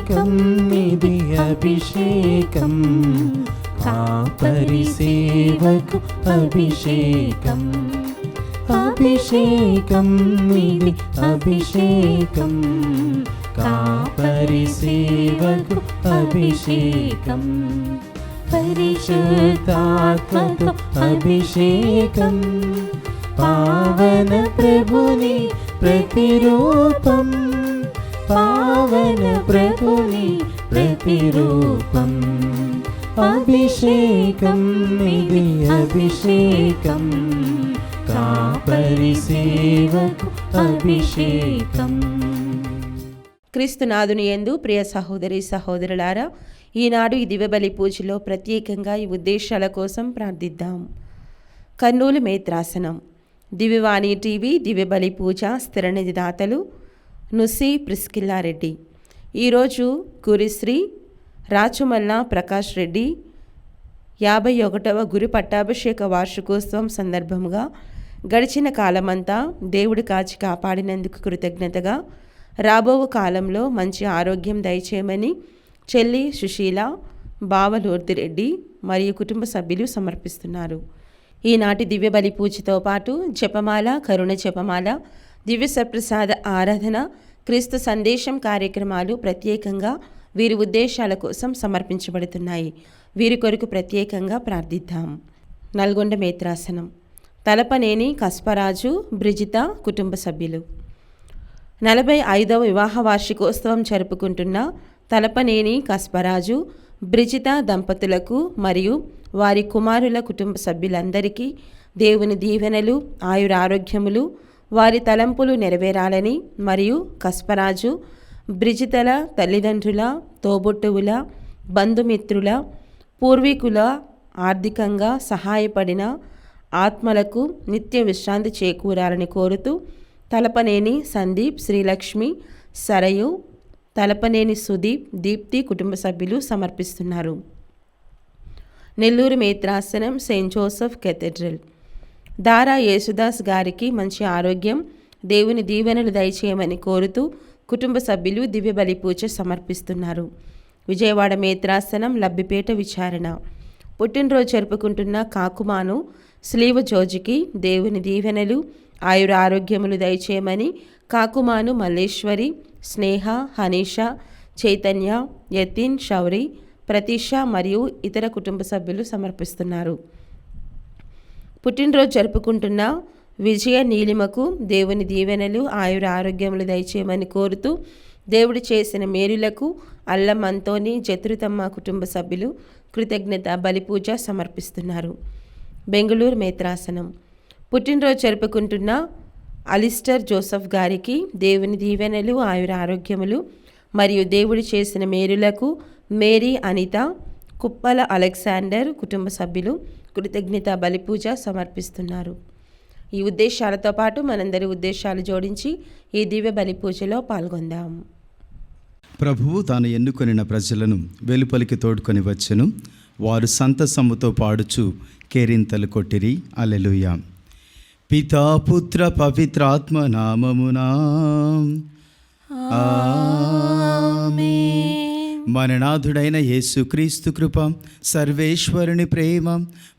అభిషేకం ఇది అభిషేకం, కాపరి సేవకు అభిషేకం. అభిషేకం ఇది అభిషేకం, కాపరి సేవకు అభిషేకం. పరిశుద్ధాత్మతో అభిషేకం, పావన ప్రభుని ప్రతిరూపం, పావన ప్రభుని ప్రతిరూపం. అభిషేకం ఇది అభిషేకం, కాపరి సేవకు అభిషేకం. క్రీస్తునాథుని యందు ప్రియ సహోదరి సహోదరులారా, ఈనాడు ఈ దివ్యబలి పూజలో ప్రత్యేకంగా ఈ ఉద్దేశాల కోసం ప్రార్థిద్దాం. కర్నూలు మేత్రాసనం, దివ్యవాణి టీవీ దివ్యబలి పూజ స్థిరనిధి దాతలు నుసి ప్రిస్కిల్లారెడ్డి. ఈరోజు గురుశ్రీ రాచుమల్ల ప్రకాష్ రెడ్డి 51వ గురు పట్టాభిషేక వార్షికోత్సవం సందర్భముగా గడిచిన కాలమంతా దేవుడు కాచి కాపాడినందుకు కృతజ్ఞతగా రాబో కాలంలో మంచి ఆరోగ్యం దయచేయమని చెల్లి సుశీల, బావలోర్దిరెడ్డి మరియు కుటుంబ సభ్యులు సమర్పిస్తున్నారు. ఈనాటి దివ్యబలి పూజతో పాటు జపమాల, కరుణ జపమాల, దివ్య సప్రసాద ఆరాధన, క్రీస్తు సందేశం కార్యక్రమాలు ప్రత్యేకంగా వీరి ఉద్దేశాల కోసం సమర్పించబడుతున్నాయి. వీరి కొరకు ప్రత్యేకంగా ప్రార్థిద్దాం. నల్గొండ మేత్రాసనం, తలపనేని కస్పరాజు, బ్రిజిత కుటుంబ సభ్యులు. 45వ వివాహ వార్షికోత్సవం జరుపుకుంటున్న తలపనేని కస్పరాజు, బ్రిజిత దంపతులకు మరియు వారి కుమారుల కుటుంబ సభ్యులందరికీ దేవుని దీవెనలు, ఆయురారోగ్యములు, వారి తలంపులు నెరవేరాలని మరియు కస్పరాజు, బ్రిజితల తల్లిదండ్రుల, తోబుట్టువుల, బంధుమిత్రుల, పూర్వీకుల ఆర్థికంగా సహాయపడిన ఆత్మలకు నిత్య విశ్రాంతి చేకూరాలని కోరుతూ తలపనేని సందీప్, శ్రీలక్ష్మి, సరయు, తలపనేని సుదీప్, దీప్తి కుటుంబ సభ్యులు సమర్పిస్తున్నారు. నెల్లూరు మేత్రాసనం, సెయింట్ జోసెఫ్ కేథడ్రల్, దారా యేసుదాస్ గారికి మంచి ఆరోగ్యం, దేవుని దీవెనలు దయచేయమని కోరుతూ కుటుంబ సభ్యులు దివ్యబలి పూజ సమర్పిస్తున్నారు. విజయవాడ మేత్రాసనం, లబ్బిపేట విచారణ, పుట్టినరోజు జరుపుకుంటున్న కాకుమాను స్లీవ జోజికి దేవుని దీవెనలు, ఆయుర ఆరోగ్యములు దయచేయమని కాకుమాను మల్లేశ్వరి, స్నేహ, హనీషా, చైతన్య, యతిన్, శౌరి, ప్రతీష మరియు ఇతర కుటుంబ సభ్యులు సమర్పిస్తున్నారు. పుట్టినరోజు జరుపుకుంటున్న విజయ నీలిమకు దేవుని దీవెనలు, ఆయుర ఆరోగ్యములు దయచేయమని కోరుతూ దేవుడు చేసిన మేలులకు అల్లం అంతోని, జతురుతమ్మ కుటుంబ సభ్యులు కృతజ్ఞత బలిపూజ సమర్పిస్తున్నారు. బెంగళూరు మేత్రాసనం, పుట్టినరోజు జరుపుకుంటున్న అలిస్టర్ జోసెఫ్ గారికి దేవుని దీవెనలు, ఆయుర ఆరోగ్యములు మరియు దేవుడు చేసిన మేలులకు మేరీ, అనిత, కుప్పల అలెగ్జాండర్ కుటుంబ సభ్యులు కృతజ్ఞత బలిపూజ సమర్పిస్తున్నారు. ఈ ఉద్దేశాలతో పాటు మనందరి ఉద్దేశాలు జోడించి ఈ దివ్య బలి పూజలో పాల్గొందాం. ప్రభువు తాను ఎన్నుకొనిన ప్రజలను వెలుపలికి తోడుకొని వచ్చెను, వారు సంతసముతో పాడుచు కేరింతలు కొట్టిరి. హల్లెలూయా. పితా పుత్ర పవిత్రాత్మ నామమునా ఆమేన్. మననాథుడైన యేసుక్రీస్తు కృప, సర్వేశ్వరుని ప్రేమ,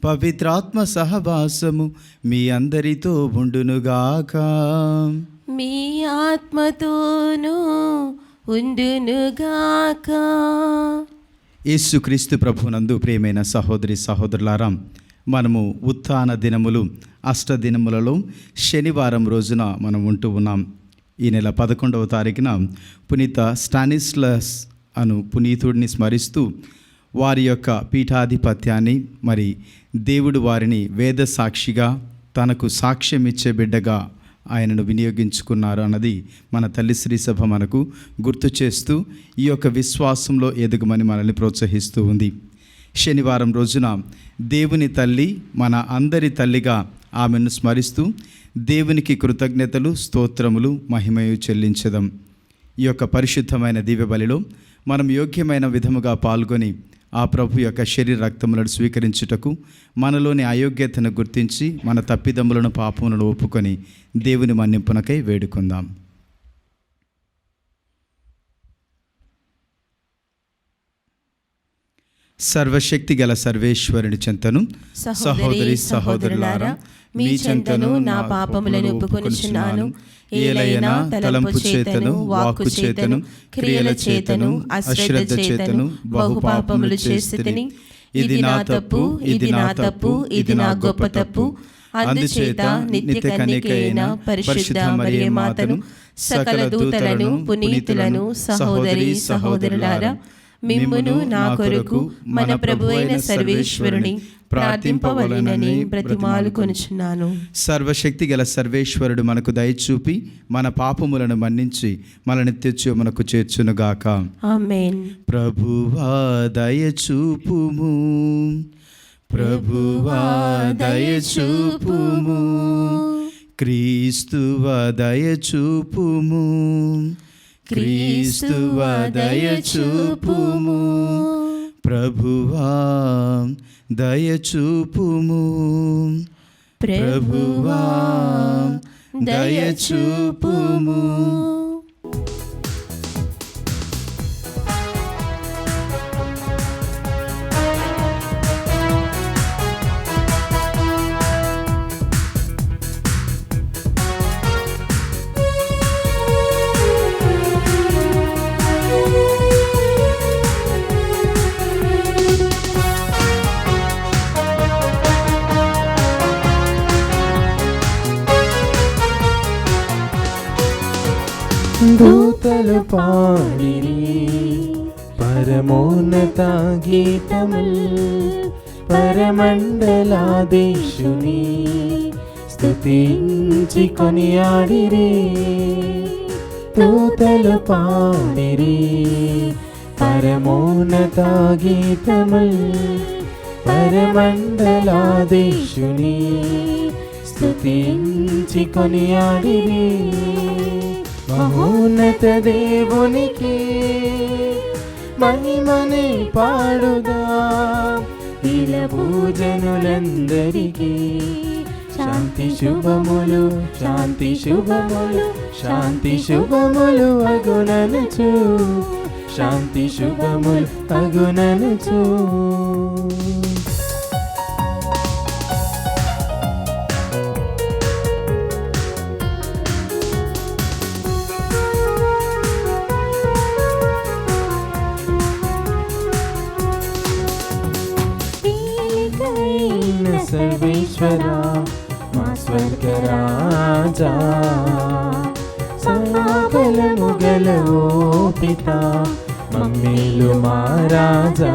పవిత్రాత్మ సహవాసము మీ అందరితో ఉండునుగాక. మీ ఆత్మతోనూ ఉండునుగాక. యేసుక్రీస్తు ప్రభునందు ప్రియమైన సహోదరి సహోదరులారా, మనము ఉత్థాన దినములు అష్టదినములలో శనివారం రోజున మనం ఉంటూ ఉన్నాం. ఈ నెల 11వ తారీఖున పునీత స్టానిస్లస్ అను పునీతుడిని స్మరిస్తూ వారి యొక్క పీఠాధిపత్యాన్ని, మరి దేవుడు వారిని వేద సాక్షిగా, తనకు సాక్ష్యం ఇచ్చే బిడ్డగా ఆయనను వినియోగించుకున్నారు అన్నది మన తల్లి శ్రీ సభ మనకు గుర్తు చేస్తూ ఈ యొక్క విశ్వాసంలో ఎదుగుమని మనల్ని ప్రోత్సహిస్తూ ఉంది. శనివారం రోజున దేవుని తల్లి, మన అందరి తల్లిగా ఆమెను స్మరిస్తూ దేవునికి కృతజ్ఞతలు, స్తోత్రములు, మహిమయు చెల్లించదాం. ఈ యొక్క పరిశుద్ధమైన దివ్య బలిలో మనం యోగ్యమైన విధముగా పాల్గొని ఆ ప్రభు యొక్క శరీర రక్తములను స్వీకరించుటకు, మనలోని అయోగ్యతను గుర్తించి మన తప్పిదములను, పాపములను ఒప్పుకొని దేవుని మన్నింపునకై వేడుకుందాం. సర్వశక్తి గల సర్వేశ్వరుని చెంతను సహోదరి సహోదరులారా మీ చెంతను నా పాపములను ఒప్పుకొనుచున్నాను. ఏలైనా తలంపు చేతను వాక్కు చేతను క్రియల చేతను అశ్రద్ధ చేతను బహుపాపములు చేసితిని. ఇది నా తప్పు, ఇది నా తప్పు, ఇది నా గొప్ప తప్పు. అందుచేత నిత్య కన్యకైన పరిశుద్ధ మరియ మాతను సకల దూతలను పునీతులను సహోదరి సహోదరులారా మిమ్మును నా కొరకు మన ప్రభువైన సర్వేశ్వరుని ప్రార్థింపవలెనని బ్రతిమాలుకొనుచున్నాను. సర్వశక్తి గల సర్వేశ్వరుడు మనకు దయచూపి మన పాపములను మన్నించి మన నిత్యత్యు మనకు చేర్చునుగాక. ఆమేన్. ప్రభువా దయచూపుము, ప్రభువా దయచూపుము, క్రీస్తువా దయచూపుము, క్రీస్తువా దయచూపుము, ప్రభువా దయచూపుము, ప్రభువా దయచూపుము. దూతలు పాడిరి పరమోన్నత గీతముల్, పరమండలాధీశుని స్తుతించి కొనియాడిరి. దూతలు పాడిరి పరమోన్నత గీతముల్, పరమండలాధీశుని స్తుతించి కొనియాడిరి. మహోన్నత దేవునికి మహిమని పాడుదా, ఇల పూజనులందరికీ శాంతి శుభములు, శాంతి శుభములు, శాంతి శుభములు అగుననుచు, శాంతి శుభములు అగుననుచు. సర్వేశ్వరా మా స్వర్గరాజా, సకలము గల ఓ పితా మమ్మేలు మా రాజా.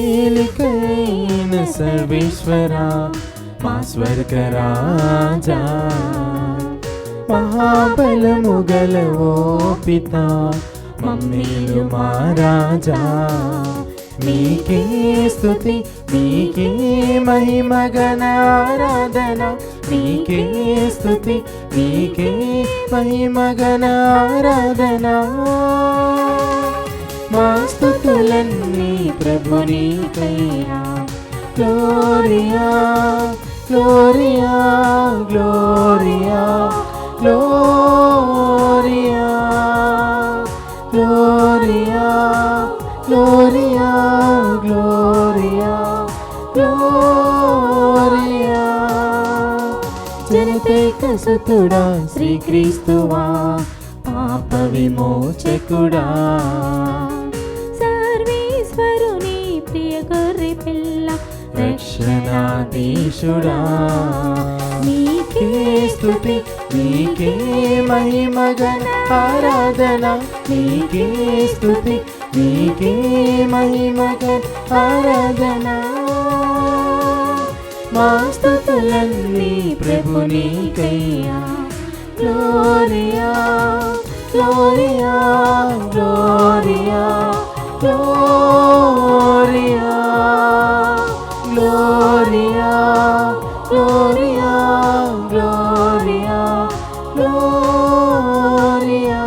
ఏలికైన సర్వేశ్వరా మా స్వర్గరాజా, మహాబలము గల ఓ పితా మమ్మేలు మా రాజా. మీకే స్తుతి, మీకే మహిమ ఘన ఆరాధన, మీకే స్తుతి, మీకే మహిమ ఘన ఆరాధన. మా స్తుతులన్నీ ప్రభునికయ్యా. Gloria gloria gloria gloria gloria gloria gloria gloria. జనతేక సుతుడా శ్రీక్రీస్తువా పాప విమోచకుడా, సర్వేశ్వరుని ప్రియ గొర్రె పిల్ల రక్షణాధీశుడా. మీకే స్తుతి, మీకే మహిమ ఘన ఆరాధన, మీకే స్తుతి, మీకే మహిమ ఘన ఆరాధన. మా స్తుతులన్నీ ప్రభునికయ్యా. Gloria gloria gloria gloria gloria gloria gloria gloria.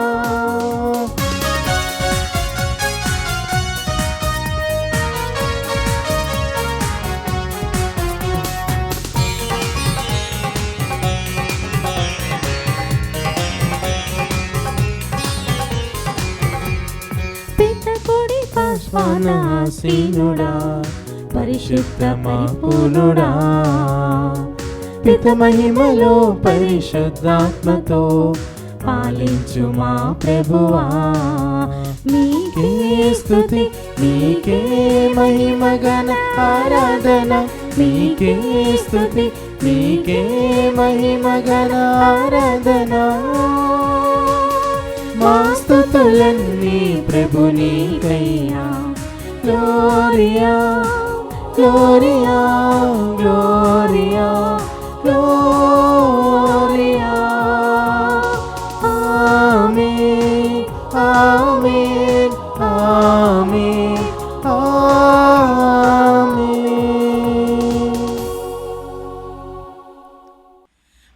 సింహాసనాసీనుడా పరిశుద్ధ పరిపూర్ణుడా పిత మహిమలో పరిశుద్ధాత్మతో పాలించు మా ప్రభువా నీకే స్తుతి నీకే మహిమ ఘన ఆరాధన నీకే స్తుతి నీకే మహిమ ఘన ఆరాధన మా స్తుతులన్నీ ప్రభు నీకయ్యా గ్లోరియా గ్లోరియా గ్లోరియా గ్లోరియా ఆమేన్ ఆమేన్ ఆమేన్ ఆమేన్.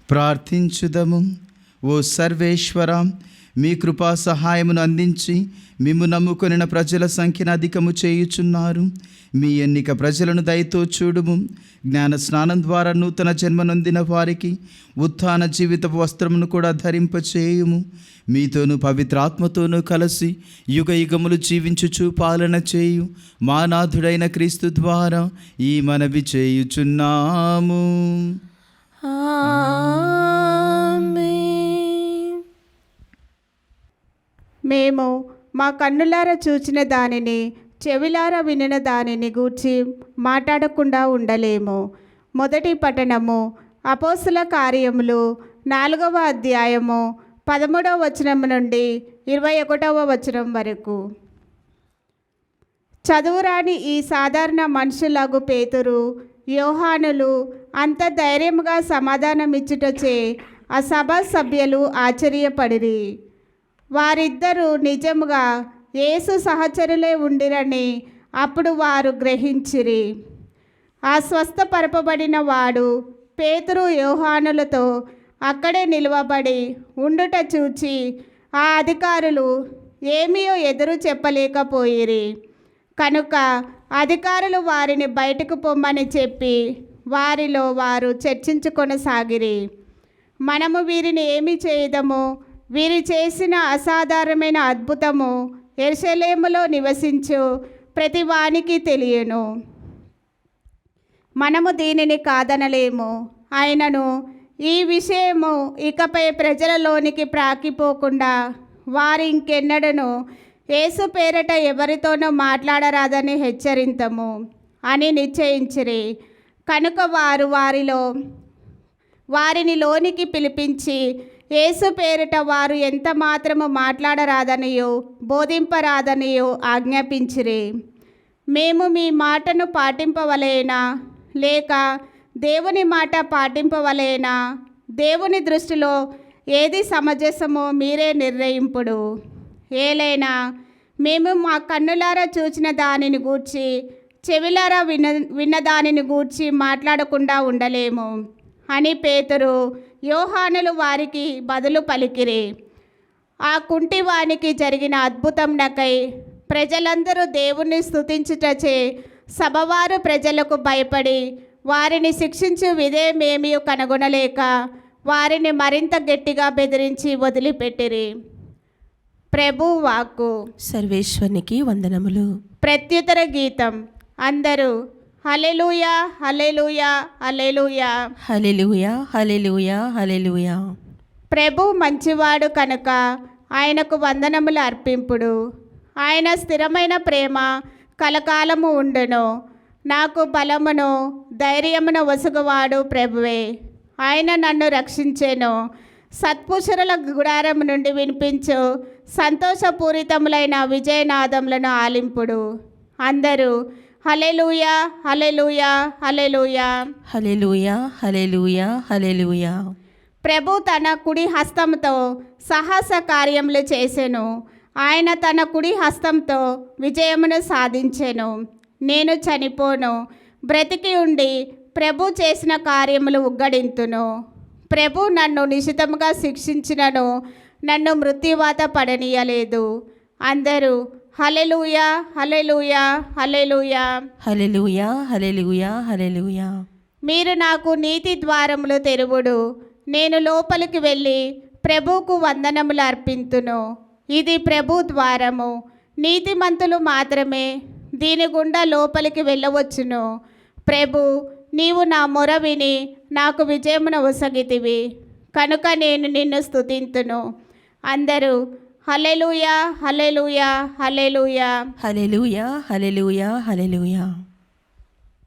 ప్రార్థించుదము. ఓ సర్వేశ్వర, మీ కృపా సహాయమును అందించి మిమ్ము నమ్ముకొనిన ప్రజల సంఖ్యను అధికము చేయుచున్నారు. మీ ఎన్నిక ప్రజలను దయతో చూడుము. జ్ఞాన స్నానం ద్వారా నూతన జన్మనొందిన వారికి ఉత్థాన జీవితపు వస్త్రమును కూడా ధరింపచేయుము. మీతోనూ పవిత్రాత్మతోనూ కలిసి యుగ యుగములు జీవించుచు పాలన చేయు మా నాథుడైన క్రీస్తు ద్వారా ఈ మనవి చేయుచున్నాము. ఆమేన్. మేము మా కన్నులారా చూచిన దానిని చెవిలారా వినిన దానిని గూర్చి మాట్లాడకుండా ఉండలేము. మొదటి పట్టణము అపోస్తుల కార్యములు 4వ అధ్యాయము 13వ వచనం నుండి 21వ వచనం వరకు. చదువురాని ఈ సాధారణ మనుషులగు పేతురు యోహానులు అంత ధైర్యముగా సమాధానమిచ్చుటచే ఆ సభా సభ్యులు ఆశ్చర్యపడిరి. వారిద్దరూ నిజముగా యేసు సహచరులే ఉండిరని అప్పుడు వారు గ్రహించిరి. ఆ స్వస్థపరపబడిన వాడు పేతురు యోహానులతో అక్కడే నిలువబడి ఉండుట చూచి ఆ అధికారులు ఏమీయో ఎదురు చెప్పలేకపోయిరి. కనుక అధికారులు వారిని బయటకు పొమ్మని చెప్పి వారిలో వారు చర్చించుకొనసాగిరి. మనము వీరిని ఏమి చేయదము? వీరు చేసిన అసాధారణమైన అద్భుతము యెరూషలేములో నివసించు ప్రతి వానికి తెలియను. మనము దీనిని కాదనలేము. అయినను ఈ విషయము ఇకపై ప్రజలలోనికి ప్రాకిపోకుండా వారు ఇంకెన్నడను యేసు పేరట ఎవరితోనూ మాట్లాడరాదని హెచ్చరింతము అని నిశ్చయించిరి. కనుక వారు వారిని లోనికి పిలిపించి యేసు పేరిట వారు ఎంత మాత్రము మాట్లాడరాదనియో బోధింపరాదనియో ఆజ్ఞాపించిరి. మేము మీ మాటను పాటింపవలేనా లేక దేవుని మాట పాటింపవలేనా? దేవుని దృష్టిలో ఏది సమంజసమో మీరే నిర్ణయింపుడు. ఏలైనా మేము మా కన్నులారా చూచిన దానిని గూర్చి చెవిలారా విన్న దానిని గూర్చి మాట్లాడకుండా ఉండలేము అని పేతురు యోహానులు వారికి బదులు పలికిరి. ఆ కుంటివానికి జరిగిన అద్భుతంనకై ప్రజలందరూ దేవుణ్ణి స్తుతించుటచే సభవారు ప్రజలకు భయపడి వారిని శిక్షించు విధేయమేమీ కనుగొనలేక వారిని మరింత గట్టిగా బెదిరించి వదిలిపెట్టిరి. ప్రభు వాక్కు. సర్వేశ్వరునికి వందనములు. ప్రత్యుత్తర గీతం. అందరూ హల్లెలూయా హల్లెలూయా హల్లెలూయా. హల్లెలూయా హల్లెలూయా హల్లెలూయా. ప్రభు మంచివాడు కనుక ఆయనకు వందనములు అర్పింపుడు. ఆయన స్థిరమైన ప్రేమ కలకాలము ఉండును. నాకు బలమును ధైర్యమును వసుగువాడు ప్రభువే. ఆయన నన్ను రక్షించెను. సత్పురుషుల గుడారం నుండి వినిపించు సంతోషపూరితములైన విజయనాదములను ఆలింపుడు. అందరూ హల్లెలూయా హల్లెలూయా హల్లెలూయా. హల్లెలూయా హల్లెలూయా హల్లెలూయా. ప్రభు తన కుడి హస్తంతో సాహస కార్యములు చేసెను. ఆయన తన కుడి హస్తంతో విజయమును సాధించెను. నేను చనిపోను, బ్రతికి ఉండి ప్రభు చేసిన కార్యములు ఉగ్గడింతును. ప్రభు నన్ను నిశితముగా శిక్షించినను నన్ను మృత్యువాత పడనీయలేదు. అందరూ హల్లెలూయా హల్లెలూయా హల్లెలూయా. హల్లెలూయా హల్లెలూయా హల్లెలూయా. మీరు నాకు నీతి ద్వారములు తెరువుడు. నేను లోపలికి వెళ్ళి ప్రభువుకు వందనములు అర్పింతును. ఇది ప్రభు ద్వారము. నీతిమంతులు మాత్రమే దీని గుండా లోపలికి వెళ్ళవచ్చును. ప్రభు, నీవు నా మొర విని నాకు విజయమును ఒసగితివి కనుక నేను నిన్ను స్తుతింతును. అందరూ హల్లెలూయా, హల్లెలూయా, హల్లెలూయా. హల్లెలూయా, హల్లెలూయా, హల్లెలూయా. హల్లెలూయా,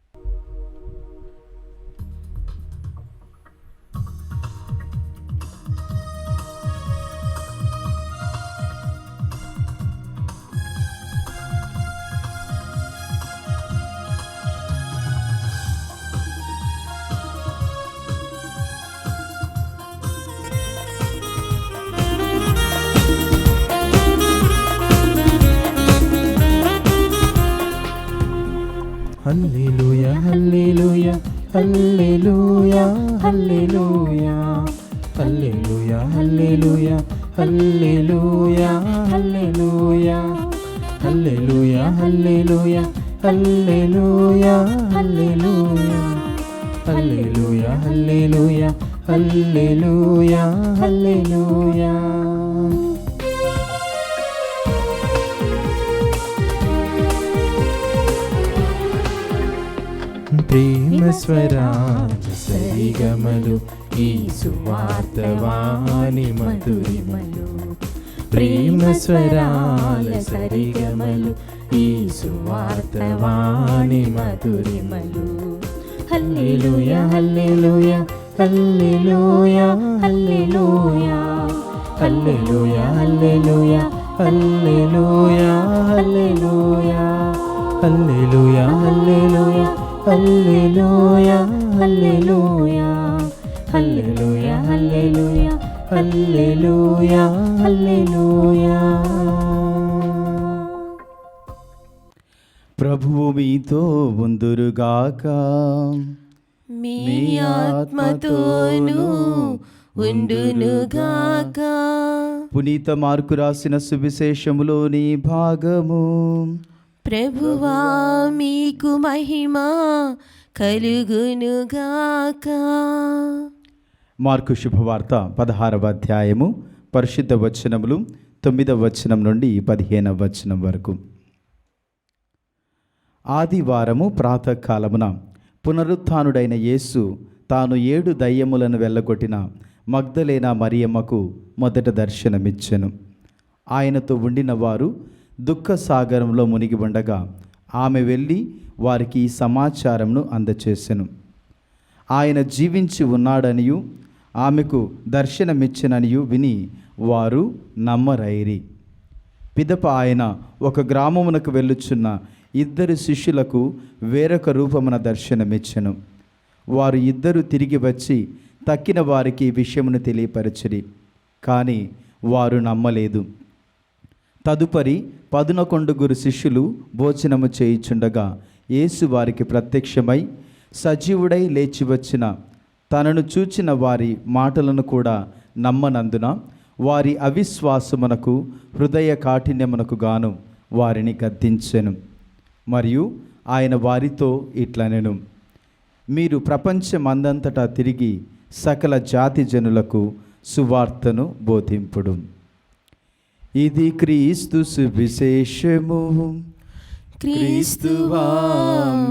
హల్లెలూయా, హల్లెలూయా, హల్లెలూయా, హల్లెలూయా, హల్లెలూయా, హల్లెలూయా, హల్లెలూయా, హల్లెలూయా, హల్లెలూయా, హల్లెలూయా, హల్లెలూయా, హల్లెలూయా, హల్లెలూయా, హల్లెలూయా, హల్లెలూయా. ప్రేమ స్వరాజ సరిగమలు ఈ సువార్తవాణి మధురిమలు. ప్రేమ స్వరాల సరిగమలు ఈ సువార్తవాణి మధురిమలు. హల్లెలూయా, హల్లెలూయా, హల్లెలూయా, హల్లెలూయా, హల్లెలూయా, హల్లెలూయా, హల్లెలూయా, హల్లెలూయా, హల్లెలూయా, హల్లెలూయా, హల్లెలూయా, హల్లెలూయా, హల్లెలూయా, హల్లెలూయా, హల్లెలూయా, హల్లెలూయా. ప్రభువు మీతో ఉందురుగాక, మీ ఆత్మతోనూ ఉండునుగాక. పునీత మార్కు రాసిన సువిశేషములోని భాగము. ప్రభువా మీకు మహిమ కలుగునుగాక. మార్కు శుభవార్త 16వ అధ్యాయము పరిశుద్ధ వచనములు 9వ వచనం నుండి 15వ వచనం వరకు. ఆదివారము ప్రాతకాలమున పునరుత్థానుడైన యేసు తాను 7 దయ్యములను వెళ్ళగొట్టిన మగ్దలేనా మరియమ్మకు మొదట దర్శనమిచ్చెను. ఆయనతో ఉండిన వారు దుఃఖ సాగరంలో మునిగి ఉండగా ఆమె వెళ్ళి వారికి ఈ సమాచారంను అందచేసెను. ఆయన జీవించి ఉన్నాడనియు ఆమెకు దర్శనమిచ్చిననియు విని వారు నమ్మరైరి. పిదప ఆయన ఒక గ్రామమునకు వెళ్ళుచున్న 2 శిష్యులకు వేరొక రూపమున దర్శనమిచ్చెను. వారు 2 తిరిగి వచ్చి తక్కిన వారికి ఈ విషయమును తెలియపరచిరి, కానీ వారు నమ్మలేదు. తదుపరి 11 శిష్యులు భోజనము చేయుచుండగా యేసు వారికి ప్రత్యక్షమై సజీవుడై లేచి వచ్చిన తనను చూచిన వారి మాటలను కూడా నమ్మనందున వారి అవిశ్వాసమునకు హృదయ కాఠిన్యమునకు గాను వారిని గద్దించెను. మరియు ఆయన వారితో ఇట్లనెను, మీరు ప్రపంచమందంతటా తిరిగి సకల జాతి జనులకు సువార్తను బోధింపుడు. ఇది క్రీస్తు సువిశేషము. క్రీస్తువా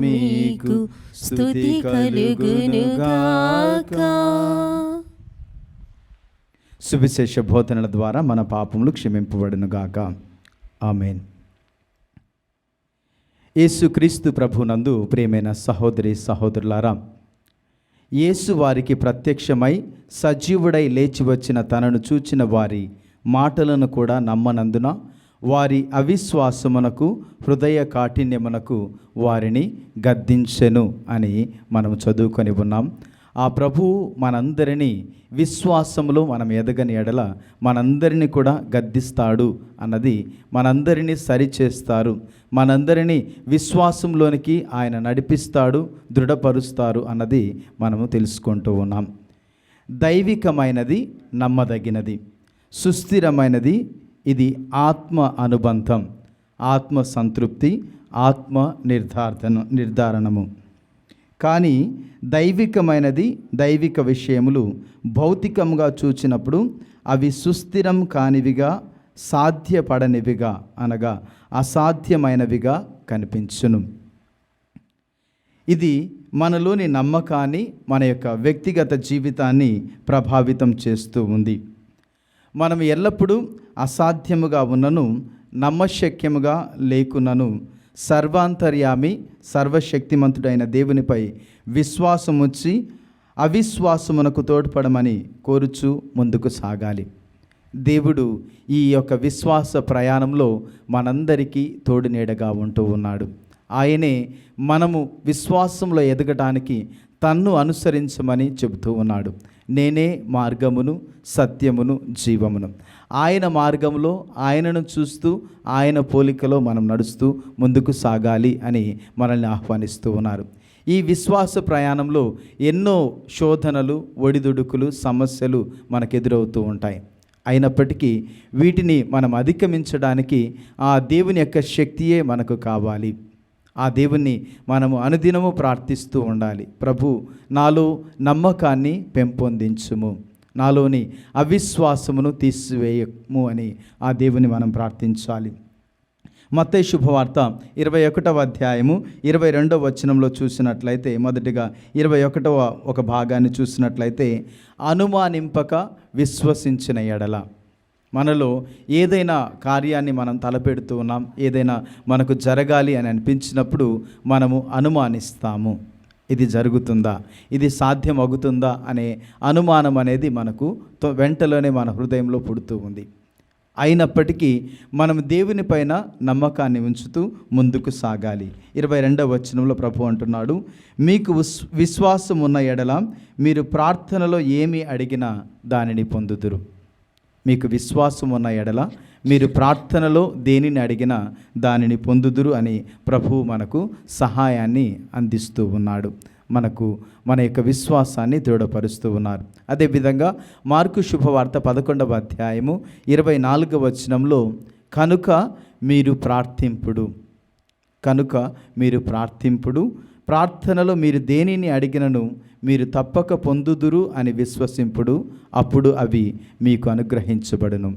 మీకు స్తుతి కలుగునుగాక. సువిశేష బోధనల ద్వారా మన పాపములు క్షమింపబడునుగాక. ఆమేన్. యేసుక్రీస్తు ప్రభునందు ప్రియమైన సహోదరి సహోదరులారా, యేసు వారికి ప్రత్యక్షమై సజీవుడై లేచి వచ్చిన తనను చూచిన వారి మాటలను కూడా నమ్మనందున వారి అవిశ్వాసమునకు హృదయ కాఠిన్యమునకు వారిని గద్దించెను అని మనం చదువుకొని ఉన్నాం. ఆ ప్రభువు మనందరినీ విశ్వాసములో మనం ఎదగని ఎడల మనందరినీ కూడా గద్దిస్తాడు అన్నది, మనందరినీ సరిచేస్తారు, మనందరినీ విశ్వాసంలోనికి ఆయన నడిపిస్తాడు, దృఢపరుస్తారు అన్నది మనము తెలుసుకుంటూ ఉన్నాం. దైవికమైనది, నమ్మదగినది, సుస్థిరమైనది, ఇది ఆత్మ అనుబంధం, ఆత్మ సంతృప్తి, ఆత్మ నిర్ధారణము. కానీ దైవికమైనది, దైవిక విషయములు భౌతికంగా చూచినప్పుడు అవి సుస్థిరం కానివిగా, సాధ్యపడనివిగా అనగా అసాధ్యమైనవిగా కనిపించును. ఇది మనలోని నమ్మకాన్ని, మన యొక్క వ్యక్తిగత జీవితాన్ని ప్రభావితం చేస్తూ ఉంది. మనం ఎల్లప్పుడూ అసాధ్యముగా ఉన్నను, నమ్మశక్యముగా లేకున్నను సర్వాంతర్యామి సర్వశక్తిమంతుడైన దేవునిపై విశ్వాసముచ్చి అవిశ్వాసమునకు తోడ్పడమని కోరుచు ముందుకు సాగాలి. దేవుడు ఈ యొక్క విశ్వాస ప్రయాణంలో మనందరికీ తోడునీడగా ఉంటూ ఉన్నాడు. ఆయనే మనము విశ్వాసంలో ఎదగడానికి తన్ను అనుసరించమని చెబుతూ ఉన్నాడు. నేనే మార్గమును, సత్యమును, జీవమును. ఆయన మార్గంలో ఆయనను చూస్తూ ఆయన పోలికలో మనం నడుస్తూ ముందుకు సాగాలి అని మనల్ని ఆహ్వానిస్తూ ఉన్నారు. ఈ విశ్వాస ప్రయాణంలో ఎన్నో శోధనలు, ఒడిదుడుకులు, సమస్యలు మనకు ఎదురవుతూ ఉంటాయి. అయినప్పటికీ వీటిని మనం అధిగమించడానికి ఆ దేవుని యొక్క శక్తియే మనకు కావాలి. ఆ దేవుణ్ణి మనము అనుదినము ప్రార్థిస్తూ ఉండాలి. ప్రభు, నాలో నమ్మకాన్ని పెంపొందించుము, నాలోని అవిశ్వాసమును తీసివేయము అని ఆ దేవుని మనం ప్రార్థించాలి. మత్తయి శుభవార్త 21వ అధ్యాయము 22వ వచనంలో చూసినట్లయితే, మొదటిగా 21వ ఒక భాగాన్ని చూసినట్లయితే, అనుమానింపక విశ్వసించిన ఎడల. మనలో ఏదైనా కార్యాన్ని మనం తలపెడుతూ ఉన్నాం, ఏదైనా మనకు జరగాలి అని అనిపించినప్పుడు మనము అనుమానిస్తాము. ఇది జరుగుతుందా, ఇది సాధ్యం అవుతుందా అనే అనుమానం అనేది మనకు వెంటలోనే మన హృదయంలో పుడుతూ ఉంది. అయినప్పటికీ మనం దేవుని పైన నమ్మకాన్ని ఉంచుతూ ముందుకు సాగాలి. 22వ వచనంలో ప్రభు అంటున్నాడు, మీకు విశ్వాసం ఉన్న ఎడల మీరు ప్రార్థనలో ఏమి అడిగినా దానిని పొందుదురు. మీకు విశ్వాసం ఉన్న ఎడల మీరు ప్రార్థనలో దేనిని అడిగినా దానిని పొందుదురు అని ప్రభువు మనకు సహాయాన్ని అందిస్తూ ఉన్నాడు. మనకు మన యొక్క విశ్వాసాన్ని దృఢపరుస్తూ ఉన్నారు. అదేవిధంగా మార్కు శుభవార్త 11వ అధ్యాయము 24వ వచనంలో, కనుక మీరు ప్రార్థింపుడు, ప్రార్థనలో మీరు దేనిని అడిగినను మీరు తప్పక పొందుదురు అని విశ్వసింపుడు, అప్పుడు అవి మీకు అనుగ్రహించబడును.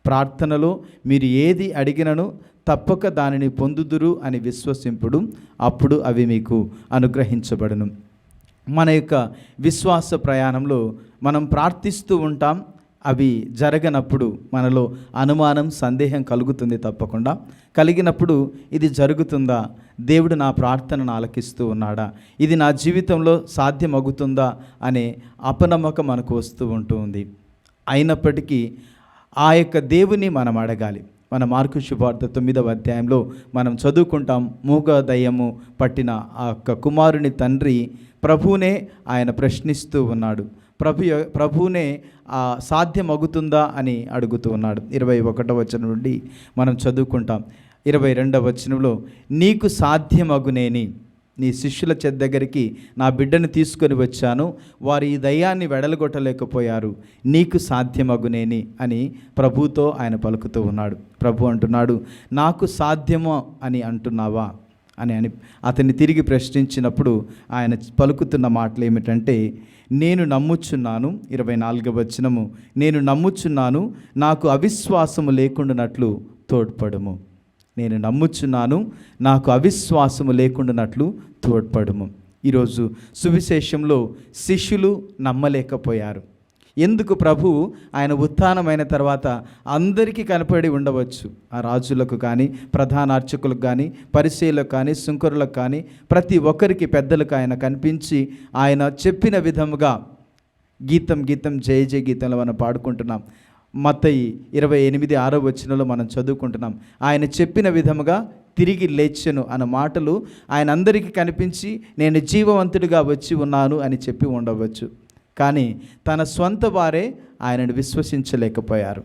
ప్రార్థనలో మీరు ఏది అడిగినను తప్పక దానిని పొందుదురు అని విశ్వసింపుడు, అప్పుడు అవి మీకు అనుగ్రహించబడును. మన యొక్క విశ్వాస ప్రయాణంలో మనం ప్రార్థిస్తూ ఉంటాం. అవి జరగనప్పుడు మనలో అనుమానం, సందేహం కలుగుతుంది. తప్పకుండా కలిగినప్పుడు ఇది జరుగుతుందా, దేవుడు నా ప్రార్థనను ఆలకిస్తూ ఉన్నాడా, ఇది నా జీవితంలో సాధ్యమవుతుందా అనే అపనమ్మకం మనకు వస్తూ ఉంటుంది. అయినప్పటికీ ఆ యొక్క దేవుని మనం అడగాలి. మన మార్కు శుభవార్త 9వ అధ్యాయంలో మనం చదువుకుంటాం, మూగ దయ్యము పట్టిన ఆ యొక్క కుమారుని తండ్రి ప్రభువునే ఆయన ప్రశ్నిస్తూ ఉన్నాడు. ప్రభువునే సాధ్యమవుతుందా అని అడుగుతూ ఉన్నాడు. 21వ వచనం నుండి మనం చదువుకుంటాం. 22వ వచనంలో, నీకు సాధ్యమగునేని నీ శిష్యుల దగ్గరికి నా బిడ్డను తీసుకొని వచ్చాను, వారు ఈ దయ్యాన్ని వెడలగొట్టలేకపోయారు, నీకు సాధ్యమగునేని అని ప్రభుతో ఆయన పలుకుతూ ఉన్నాడు. ప్రభు అంటున్నాడు, నాకు సాధ్యమో అని అంటున్నావా అని అతన్ని తిరిగి ప్రశ్నించినప్పుడు ఆయన పలుకుతున్న మాటలు ఏమిటంటే, నేను నమ్ముచున్నాను. 24వ వచనము, నేను నమ్ముచున్నాను, నాకు అవిశ్వాసము లేకుండానట్లు తోడ్పడుము. నేను నమ్ముచున్నాను, నాకు అవిశ్వాసము లేకుండానట్లు తోడ్పడుము. ఈరోజు సువిశేషంలో శిష్యులు నమ్మలేకపోయారు. ఎందుకు? ప్రభువు ఆయన ఉత్థానమైన తర్వాత అందరికీ కనపడి ఉండవచ్చు. ఆ రాజులకు కానీ, ప్రధాన అర్చకులకు కానీ, పరిసయ్యులకు కానీ, సుంకరులకు కానీ, ప్రతి ఒక్కరికి, పెద్దలకు ఆయన కనిపించి ఆయన చెప్పిన విధముగా గీతం జయ జయ గీతంలో మనం పాడుకుంటున్నాం. మత్తయి 28:6వ వచనంలో మనం చదువుకుంటున్నాం, ఆయన చెప్పిన విధముగా తిరిగి లేచెను అన్న మాటలు ఆయన అందరికీ కనిపించి నేను జీవవంతుడిగా వచ్చి ఉన్నాను అని చెప్పి ఉండవచ్చు. కానీ తన స్వంత వారే ఆయనను విశ్వసించలేకపోయారు.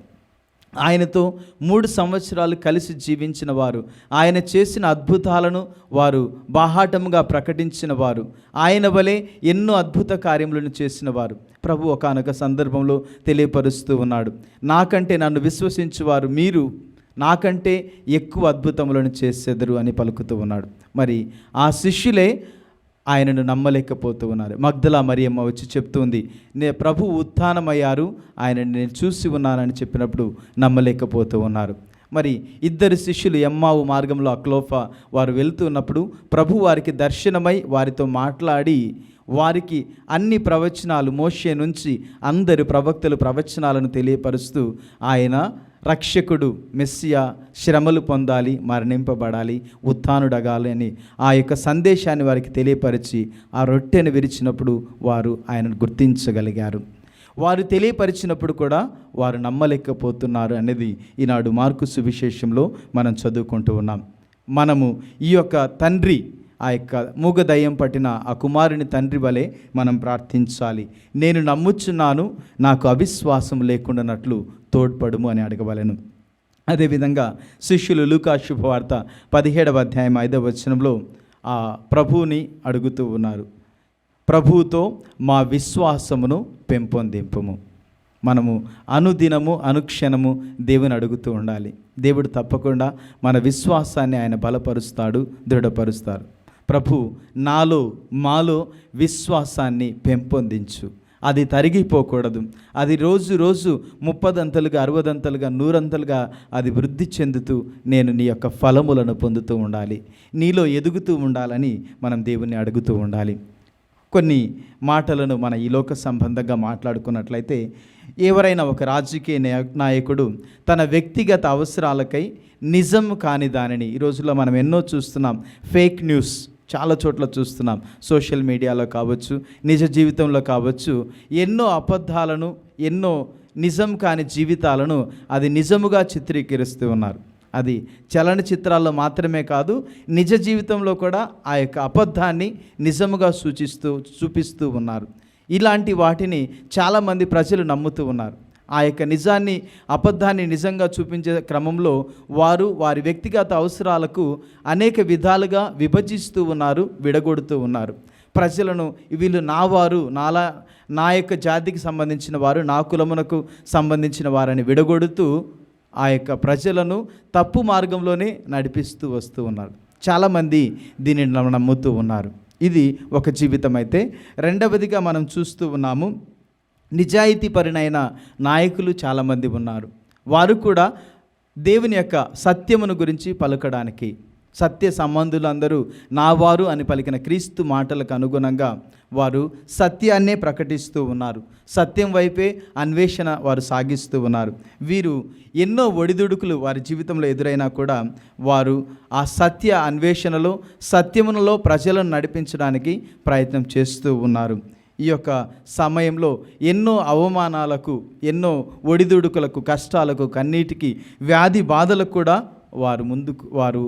ఆయనతో 3 సంవత్సరాలు కలిసి జీవించిన వారు, ఆయన చేసిన అద్భుతాలను వారు బాహాటముగా ప్రకటించిన వారు, ఆయన వలె ఎన్నో అద్భుత కార్యములను చేసిన వారు. ప్రభు ఒకానొక సందర్భంలో తెలియపరుస్తూ ఉన్నాడు, నాకంటే నన్ను విశ్వసించువారు మీరు నాకంటే ఎక్కువ అద్భుతములను చేసేదరు అని పలుకుతూ ఉన్నాడు. మరి ఆ శిష్యులే ఆయనను నమ్మలేకపోతూ ఉన్నారు. మగ్దలా మరియమ్మ వచ్చి చెప్తుంది, ప్రభు ఉత్థానమయ్యారు, ఆయనను నేను చూసి ఉన్నానని చెప్పినప్పుడు నమ్మలేకపోతూ ఉన్నారు. మరి ఇద్దరు శిష్యులు ఎమ్మావు మార్గంలో అక్లోఫా వారు వెళ్తున్నప్పుడు ప్రభు వారికి దర్శనమై వారితో మాట్లాడి వారికి అన్ని ప్రవచనాలు మోషే నుంచి అందరు ప్రవక్తలు ప్రవచనాలను తెలియపరుస్తూ ఆయన రక్షకుడు మెస్సియా శ్రమలు పొందాలి, మరణింపబడాలి, ఉత్థానుడగాలి అని ఆ యొక్క సందేశాన్ని వారికి తెలియపరిచి ఆ రొట్టెను విరిచినప్పుడు వారు ఆయనను గుర్తించగలిగారు. వారు తెలియపరిచినప్పుడు కూడా వారు నమ్మలేకపోతున్నారు అనేది ఈనాడు మార్కు సువిశేషంలో మనం చదువుకుంటూ ఉన్నాం. మనము ఈ యొక్క తండ్రి, ఆ యొక్క మూగ దయ్యం పట్టిన ఆ కుమారుని తండ్రి వలె మనం ప్రార్థించాలి. నేను నమ్ముచున్నాను, నాకు అవిశ్వాసం లేకుండానట్లు తోడ్పడుము అని అడగవలెను. అదేవిధంగా శిష్యులు లూకా శుభవార్త 17వ అధ్యాయం 5వ వచనంలో ఆ ప్రభువుని అడుగుతూ ఉన్నారు, ప్రభువుతో మా విశ్వాసమును పెంపొందింపుము. మనము అనుదినము అనుక్షణము దేవుని అడుగుతూ ఉండాలి. దేవుడు తప్పకుండా మన విశ్వాసాన్ని ఆయన బలపరుస్తాడు, దృఢపరుస్తాడు. ప్రభు మాలో విశ్వాసాన్ని పెంపొందించు, అది తరిగిపోకూడదు. అది రోజు రోజు 30 60 100 అది వృద్ధి చెందుతూ నేను నీ యొక్క ఫలములను పొందుతూ ఉండాలి, నీలో ఎదుగుతూ ఉండాలని మనం దేవుణ్ణి అడుగుతూ ఉండాలి. కొన్ని మాటలను మన ఈ లోక సంబంధంగా మాట్లాడుకున్నట్లయితే, ఎవరైనా ఒక రాజకీయ నాయకుడు తన వ్యక్తిగత అవసరాలకై నిజం కాని దానిని, ఈ రోజుల్లో మనం ఎన్నో చూస్తున్నాం, ఫేక్ న్యూస్ చాలా చోట్ల చూస్తున్నాం, సోషల్ మీడియాలో కావచ్చు, నిజ జీవితంలో కావచ్చు, ఎన్నో అబద్ధాలను, ఎన్నో నిజం కాని జీవితాలను అది నిజముగా చిత్రీకరిస్తూ ఉన్నారు. అది చలనచిత్రాల్లో మాత్రమే కాదు, నిజ జీవితంలో కూడా ఆ యొక్క అబద్ధాన్ని నిజముగా చూపిస్తూ ఉన్నారు. ఇలాంటి వాటిని చాలామంది ప్రజలు నమ్ముతూ ఉన్నారు. ఆ యొక్క నిజాన్ని, అబద్ధాన్ని నిజంగా చూపించే క్రమంలో వారు వారి వ్యక్తిగత అవసరాలకు అనేక విధాలుగా విభజిస్తూ ఉన్నారు, విడగొడుతూ ఉన్నారు. ప్రజలను వీళ్ళు నావారు, నా యొక్క జాతికి సంబంధించిన వారు, నా కులమునకు సంబంధించిన వారని విడగొడుతూ ఆ యొక్క ప్రజలను తప్పు మార్గంలోనే నడిపిస్తూ వస్తూ ఉన్నారు. చాలామంది దీనిని నమ్ముతూ ఉన్నారు. ఇది ఒక జీవితం అయితే, రెండవదిగా మనం చూస్తూ ఉన్నాము, నిజాయితీపరునైన నాయకులు చాలామంది ఉన్నారు. వారు కూడా దేవుని యొక్క సత్యమును గురించి పలుకడానికి, సత్య సంబంధులు అందరూ నావారు అని పలికిన క్రీస్తు మాటలకు అనుగుణంగా వారు సత్యాన్నే ప్రకటిస్తూ ఉన్నారు. సత్యం వైపే అన్వేషణ వారు సాగిస్తూ ఉన్నారు. వీరు ఎన్నో ఒడిదుడుకులు వారి జీవితంలో ఎదురైనా కూడా వారు ఆ సత్య అన్వేషణలో, సత్యమునలో ప్రజలను నడిపించడానికి ప్రయత్నం చేస్తూ ఉన్నారు. ఈ యొక్క సమయంలో ఎన్నో అవమానాలకు, ఎన్నో ఒడిదుడుకులకు, కష్టాలకు, కన్నీటికి, వ్యాధి బాధలకు కూడా వారు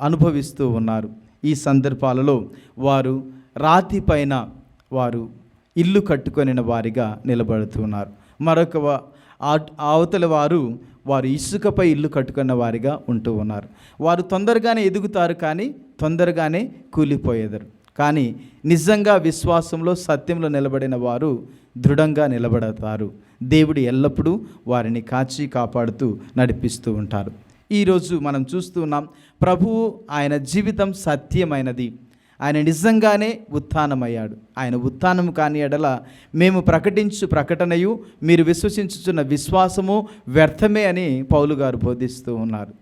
అనుభవిస్తూ ఉన్నారు. ఈ సందర్భాలలో వారు రాతి పైన వారు ఇల్లు కట్టుకొనిన వారిగా నిలబడుతున్నారు. మరొక అవతల వారు ఇసుకపై ఇల్లు కట్టుకున్న వారిగా ఉంటూ ఉన్నారు. వారు తొందరగానే ఎదుగుతారు, కానీ తొందరగానే కూలిపోయేదారు. కానీ నిజంగా విశ్వాసంలో, సత్యంలో నిలబడిన వారు దృఢంగా నిలబడతారు. దేవుడు ఎల్లప్పుడూ వారిని కాచి కాపాడుతూ నడిపిస్తూ ఉంటారు. ఈరోజు మనం చూస్తూ ఉన్నాం, ప్రభువు ఆయన జీవితం సత్యమైనది, ఆయన నిజంగానే ఉత్థానమయ్యాడు. ఆయన ఉత్థానం కాని ఎడల మేము ప్రకటించు ప్రకటనయు మీరు విశ్వసించుచున్న విశ్వాసము వ్యర్థమే అని పౌలు గారు బోధిస్తూ ఉన్నారు.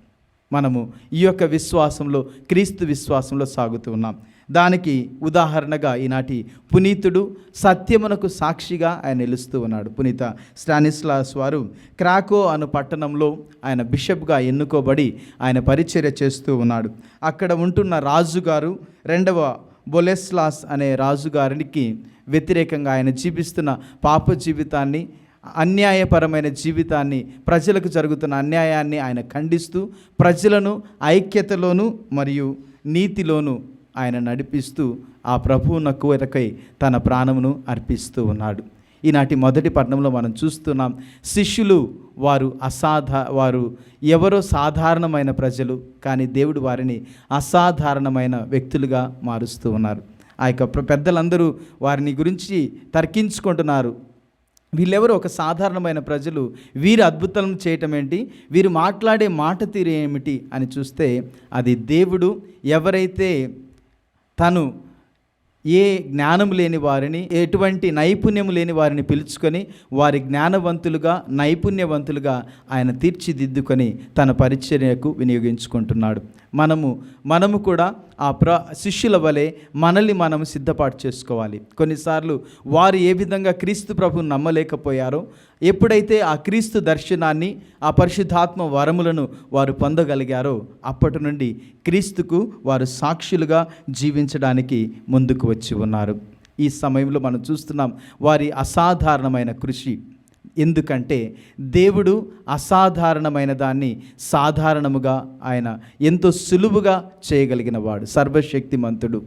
మనము ఈ యొక్క విశ్వాసంలో, క్రీస్తు విశ్వాసంలో సాగుతూ ఉన్నాం. దానికి ఉదాహరణగా ఈనాటి పునీతుడు సత్యమునకు సాక్షిగా ఆయన నిలుస్తూ ఉన్నాడు. పునీత స్టానిస్లాస్ వారు క్రాకో అను పట్టణంలో ఆయన బిషప్గా ఎన్నుకోబడి ఆయన పరిచర్య చేస్తూ ఉన్నాడు. అక్కడ ఉంటున్న రాజుగారు, 2వ బొలెస్లాస్ అనే రాజుగారికి వ్యతిరేకంగా ఆయన జీవిస్తున్న పాప జీవితాన్ని, అన్యాయపరమైన జీవితాన్ని, ప్రజలకు జరుగుతున్న అన్యాయాన్ని ఆయన ఖండిస్తూ ప్రజలను ఐక్యతలోను మరియు నీతిలోను ఆయన నడిపిస్తూ ఆ ప్రభువునకు కొరకై తన ప్రాణమును అర్పిస్తూ ఉన్నాడు. ఈనాటి మొదటి పట్టణంలో మనం చూస్తున్నాం, శిష్యులు వారు ఎవరో సాధారణమైన ప్రజలు, కానీ దేవుడు వారిని అసాధారణమైన వ్యక్తులుగా మారుస్తూ ఉన్నారు. ఆ యొక్క పెద్దలందరూ వారిని గురించి తర్కించుకుంటున్నారు. వీళ్ళెవరు ఒక సాధారణమైన ప్రజలు, వీరు అద్భుతాలను చేయటం ఏంటి, వీరు మాట్లాడే మాట తీరు ఏమిటి అని చూస్తే, అది దేవుడు ఎవరైతే తను ఏ జ్ఞానం లేని వారిని, ఎటువంటి నైపుణ్యం లేని వారిని పిలుచుకొని వారి జ్ఞానవంతులుగా, నైపుణ్యవంతులుగా ఆయన తీర్చిదిద్దుకొని తన పరిచర్యకు వినియోగించుకుంటున్నాడు. మనము కూడా ఆ శిష్యుల వలె మనల్ని మనం సిద్ధపాటు చేసుకోవాలి. కొన్నిసార్లు వారు ఏ విధంగా క్రీస్తు ప్రభువును నమ్మలేకపోయారో, ఎప్పుడైతే ఆ క్రీస్తు దర్శనాన్ని, ఆ పరిశుద్ధాత్మ వరములను వారు పొందగలిగారో, అప్పటి నుండి క్రీస్తుకు వారు సాక్షులుగా జీవించడానికి ముందుకు వచ్చి ఉన్నారు. ఈ సమయంలో మనం చూస్తున్నాం వారి అసాధారణమైన కృషి. ఎందుకంటే దేవుడు అసాధారణమైన దాన్ని సాధారణముగా ఆయన ఎంతో సులువుగా చేయగలిగిన వాడు, సర్వశక్తిమంతుడు.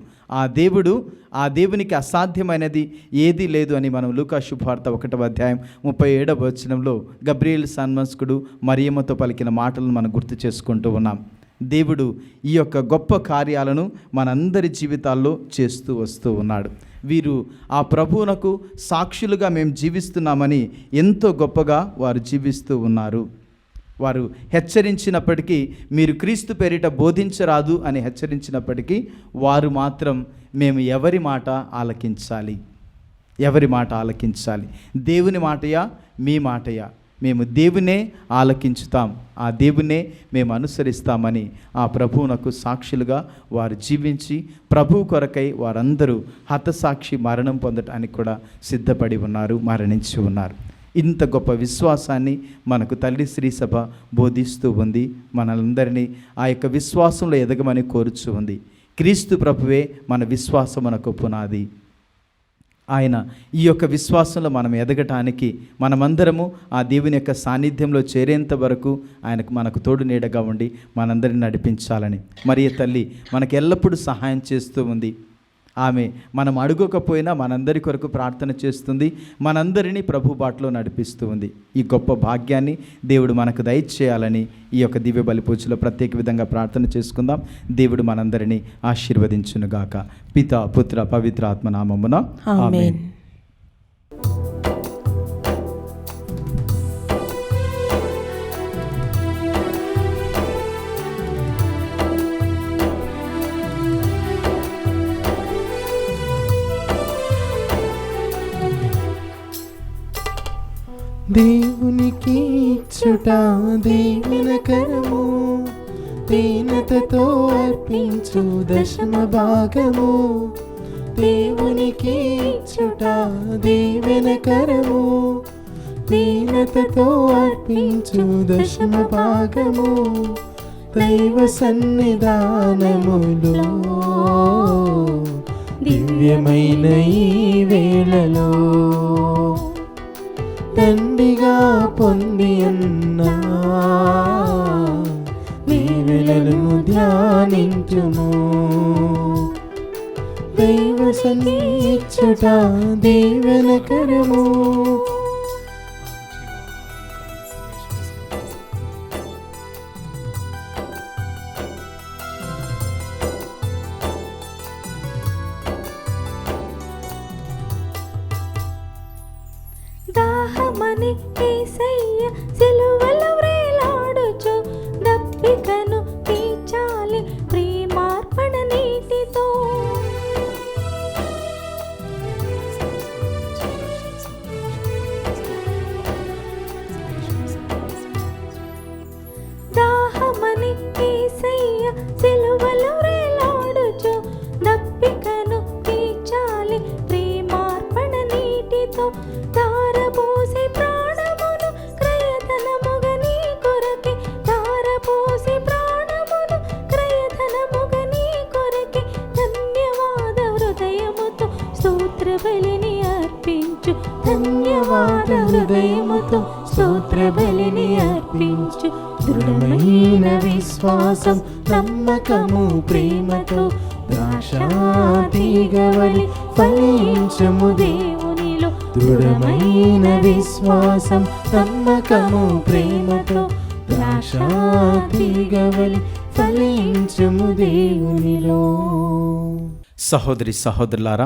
ఆ దేవునికి అసాధ్యమైనది ఏదీ లేదు అని మనం లూకా శుభవార్త 1వ అధ్యాయం 37వ వచనంలో గబ్రియేలు సన్మస్కుడు మరియమ్మతో పలికిన మాటలను మనం గుర్తు చేసుకుంటూ ఉన్నాం. దేవుడు ఈ యొక్క గొప్ప కార్యాలను మనందరి జీవితాల్లో చేస్తూ వస్తూ ఉన్నాడు. వీరు ఆ ప్రభువునకు సాక్షులుగా మేము జీవిస్తున్నామని ఎంతో గొప్పగా వారు జీవిస్తూ ఉన్నారు. వారు హెచ్చరించినప్పటికీ, మీరు క్రీస్తు పేరిట బోధించరాదు అని హెచ్చరించినప్పటికీ, వారు మాత్రం మేము ఎవరి మాట ఆలకించాలి, దేవుని మాటయా మీ మాటయా, మేము దేవునే ఆలకించుతాం, ఆ దేవునే మేము అనుసరిస్తామని ఆ ప్రభువునకు సాక్షులుగా వారు జీవించి, ప్రభువు కొరకై వారందరూ హతసాక్షి మరణం పొందటానికి కూడా సిద్ధపడి ఉన్నారు, మరణించి ఉన్నారు. ఇంత గొప్ప విశ్వాసాన్ని మనకు తల్లి శ్రీ సభ బోధిస్తూ ఉంది. మనందరినీ ఆ యొక్క విశ్వాసంలో ఎదగమని కోరుచూ ఉంది. క్రీస్తు ప్రభువే మన విశ్వాసమునకు పునాది. ఆయన ఈ యొక్క విశ్వాసంలో మనం ఎదగటానికి మనమందరము ఆ దేవుని యొక్క సాన్నిధ్యంలో చేరేంత వరకు మనకు తోడు నీడగా ఉండి మనందరిని నడిపించాలని మరియ తల్లి మనకు ఎల్లప్పుడూ సహాయం చేస్తూ ఉంది. ఆమె మనం అడుగకపోయినా మనందరి కొరకు ప్రార్థన చేస్తుంది, మనందరినీ ప్రభు బాటలో నడిపిస్తూ ఉంది. ఈ గొప్ప భాగ్యాన్ని దేవుడు మనకు దయచేయాలని ఈ యొక్క దివ్య బలి పూజలో ప్రత్యేక విధంగా ప్రార్థన చేసుకుందాం. దేవుడు మనందరినీ ఆశీర్వదించునుగాక. పితా పుత్ర పవిత్ర ఆత్మ నామమున ఆమేన్. దేవునికి ఇచ్చుట దీవెనకరము, దీనతతో అర్పించు దశమ భాగము. దేవునికి ఇచ్చుట దీవెనకరము, దీనతతో అర్పించు దశమ భాగము. దైవ సన్నిధానములో దివ్యమైన ఈ వేళలో దండిగా పొంది అన్నా దీవెనలను ధ్యానించుము. దైవ సన్నిధించుట దీవెనకరము. దాహమని యేసయ్య సిలువలో వేలాడుచు దప్పికను తీర్చాలి ప్రేమార్పణ నీటితో. దాహమని యేసయ్య సిలువలో వేలాడుచు దప్పికను తీర్చాలి ప్రేమార్పణ నీటితో. ధారపోసి ప్రాణమును క్రయధనముగా నీ కొరకే, ధారపోసి ప్రాణమును క్రయధనముగా నీ కొరకే. ధన్యవాద హృదయముతో స్తోత్ర బలిని అర్పించు, ధన్యవాద హృదయముతో స్తోత్ర బలిని అర్పించు. దృఢమైన విశ్వాసం నమ్మకము ప్రేమతో ద్రాక్షాతీగవలి ఫలించుము దేవునిలో. దృఢమైన విశ్వాసం నమ్మకము ప్రేమతో ద్రాక్షాతీగవలి ఫలించుము దేవునిలో. సహోదరి సహోదరులారా,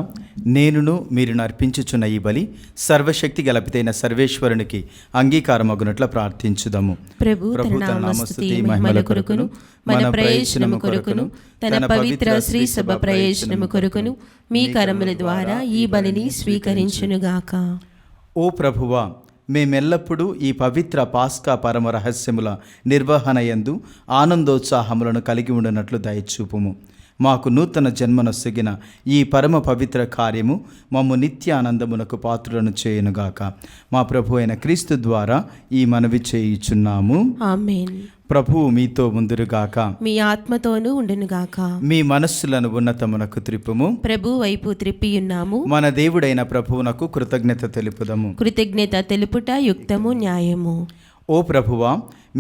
నేనును మీరు అర్పించుచున్న ఈ బలి సర్వశక్తి గలపితైన సర్వేశ్వరునికి అంగీకారమగునట్ల ప్రార్థించుదాము. ప్రభు తన నామస్తుతి మహిమల కొరకును మన ప్రయోజనము కొరకును తన పవిత్ర శ్రీ సభ ప్రయోజనము కొరకును మీ కరముల ద్వారా ఈ బలిని స్వీకరించునుగాక. ఓ ప్రభువా, మేమెల్లప్పుడూ ఈ పవిత్ర పాస్కా పరమ రహస్యముల నిర్వహణయందు ఆనందోత్సాహములను కలిగి ఉండినట్లు దయచూపుము. మాకు నూతన జన్మనొసగిన ఈ పరమ పవిత్ర కార్యము మమ్ము నిత్యానందమునకు పాత్రులను చేయునుగాక. మా ప్రభు అయిన క్రీస్తు ద్వారా ఈ మనవి చేయుచున్నాము. ఆమేన్. ప్రభువు మీతో ముందురుగాక, మీ ఆత్మతోనూ ఉండునుగాక. మీ మనస్సులను ఉన్నతమునకు త్రిప్పుము. ప్రభు వైపు త్రిప్పియున్నాము. మన దేవుడైన ప్రభువునకు కృతజ్ఞత తెలుపుదము. కృతజ్ఞత తెలుపుట యుక్తము, న్యాయము. ఓ ప్రభువా,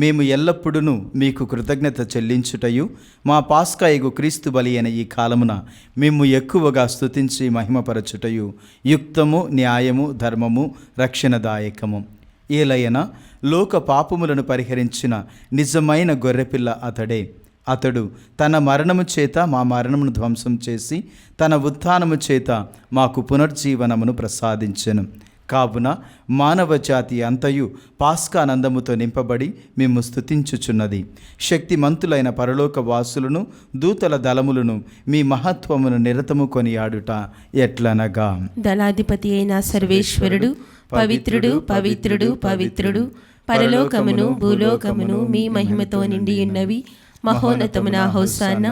మేము ఎల్లప్పుడూ మీకు కృతజ్ఞత చెల్లించుటయు మా పాస్కాయగు క్రీస్తు బలి అయిన ఈ కాలమున మేము ఎక్కువగా స్తుతించి మహిమపరచుటయు యుక్తము, న్యాయము, ధర్మము, రక్షణదాయకము. ఏలయన లోక పాపములను పరిహరించిన నిజమైన గొర్రెపిల్ల అతడే. అతడు తన మరణము చేత మా మరణమును ధ్వంసం చేసి తన ఉత్థానము చేత మాకు పునర్జీవనమును ప్రసాదించెను. కావున మానవ జాతి అంతయు పాస్కానందముతో నింపబడి మేము స్తుతించుచున్నది. శక్తిమంతులైన పరలోక వాసులను దూతల దళములను మీ మహత్వమును నిరతము కొనియాడుట ఎట్లనగా, దళాధిపతి అయిన సర్వేశ్వరుడు పవిత్రుడు పవిత్రుడు పవిత్రుడు, పరలోకమును భూలోకమును మీ మహిమతో నిండి ఉన్నవి. మహోన్నతమున హోసాన్న,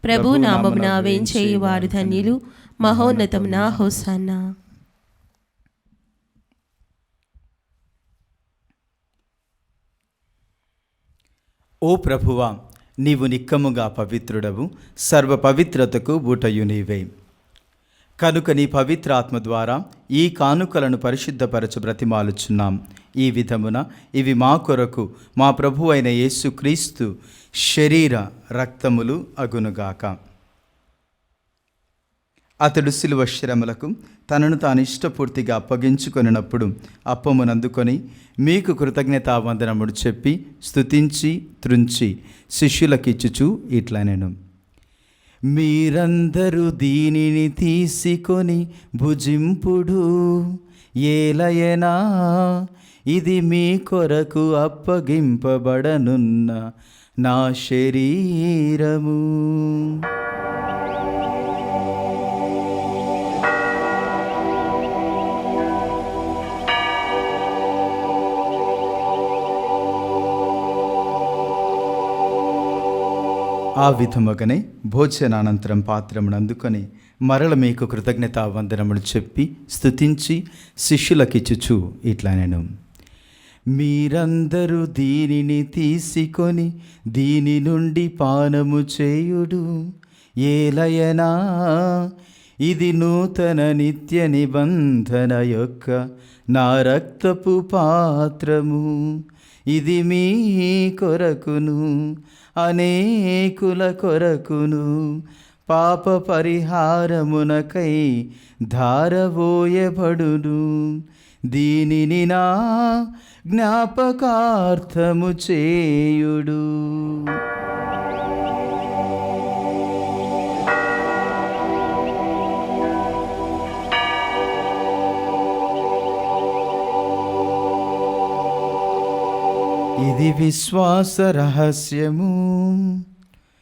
ప్రభు నామమున వేంచేయువారు ధన్యులు. మహోన్నతమున హోసాన్న. ఓ ప్రభువా, నీవు నిక్కముగా పవిత్రుడవు, సర్వ పవిత్రతకు బూటయు నీవే. కనుక నీ పవిత్రాత్మ ద్వారా ఈ కానుకలను పరిశుద్ధపరచు బ్రతిమాలుచున్నాం. ఈ విధమున ఇవి మా కొరకు మా ప్రభు అయిన యేసు క్రీస్తు శరీర రక్తములు అగునుగాక. అతడు శిలువ శ్రమలకు తనను తాను ఇష్టపూర్తిగా అప్పగించుకొనినప్పుడు అప్పమునందుకొని మీకు కృతజ్ఞతావందనముడు చెప్పి స్తుతించి త్రుంచి శిష్యులకిచ్చుచు ఇట్లనెను, మీరందరూ దీనిని తీసుకొని భుజింపుడు. ఏలయనా ఇది మీ కొరకు అప్పగింపబడనున్న నా శరీరము. ఆ విధముగానే భోజనానంతరం పాత్రమును అందుకొని మరల మీకు కృతజ్ఞతా వందనములు చెప్పి స్తుతించి శిష్యులకిచ్చుచు ఇట్లనెను, మీరందరూ దీనిని తీసుకొని దీని నుండి పానము చేయుడు. ఏలయనా ఇది నూతన నిత్య నిబంధన యొక్క నా రక్తపు పాత్రము. ఇది మీ కొరకును అనేకుల కొరకును పాప పరిహారమునకై ధారవోయబడును. దీనిని నా జ్ఞాపకార్థము చేయుడు. ఇది విశ్వాస రహస్యము.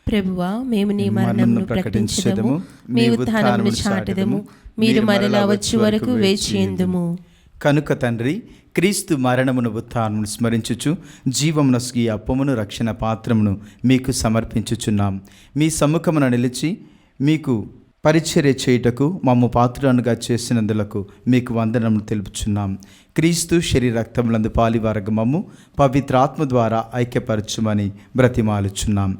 ప్రభువా, మేము నీ మరణమును ప్రకటించదము, మీ ఉత్థానమును చాటెదము. మీరు మరలా వచ్చి వరకు వేచియుందుము. కనుక తండ్రి, క్రీస్తు మరణమును ఉత్థానమును స్మరించుచు జీవమునొసగి అప్పమును రక్షణ పాత్రమును మీకు సమర్పించుచున్నాం. మీ సమ్ముఖమున నిలిచి మీకు పరిచర్య చేయుటకు మమ్ము పాత్రులనుగా చేసినందులకు మీకు వందనములు తెలుపుచున్నాం. క్రీస్తు శరీర రక్తములందు పాలివారగ మమ్ము పవిత్రాత్మ ద్వారా ఐక్యపరచుమని బ్రతిమాలుచున్నాం.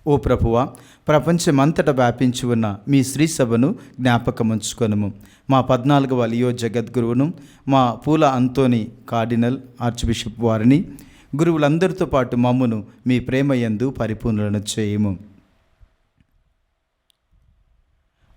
ఓ ప్రభువా, ప్రపంచమంతటా వ్యాపించి ఉన్న మీ శ్రీ సభను జ్ఞాపకముంచుకొనుము. మా 14వ లియో జగద్గురువును, మా పూల అంతోని కార్డినల్ ఆర్చ్ బిషప్ వారిని, గురువులందరితో పాటు మమ్మును మీ ప్రేమయందు పరిపూర్ణులను చేయుము.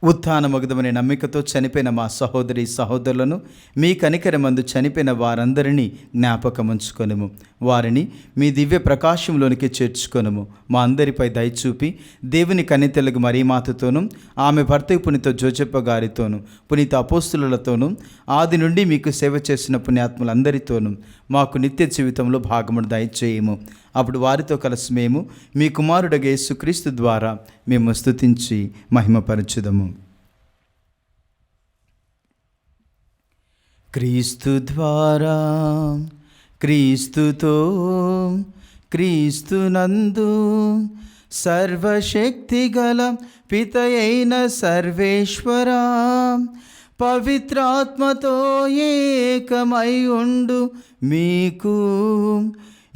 ఉత్థానమగుదమనే నమ్మికతో చనిపోయిన మా సహోదరి సహోదరులను మీ కనికరమందు చనిపోయిన వారందరినీ జ్ఞాపకముంచుకొనుము. వారిని మీ దివ్య ప్రకాశంలోనికి చేర్చుకొనుము. మా అందరిపై దయచూపి దేవుని కన్యతెలుగు మరీమాతతోనూ ఆమె భర్త పునీత జోజప్ప గారితోనూ పునీత అపోస్తులతోనూ ఆది నుండి మీకు సేవ చేసిన పుణ్యాత్ములందరితోనూ మాకు నిత్య జీవితంలో భాగమును దయచేయము. అప్పుడు వారితో కలిసి మేము మీ కుమారుడగు యేసుక్రీస్తు ద్వారా మేము స్తుతించి మహిమపరచుదము. క్రీస్తు ద్వారా, క్రీస్తుతో, క్రీస్తునందు సర్వశక్తిగల పితయైన సర్వేశ్వరా, పవిత్రాత్మతో ఏకమై ఉండు మీకు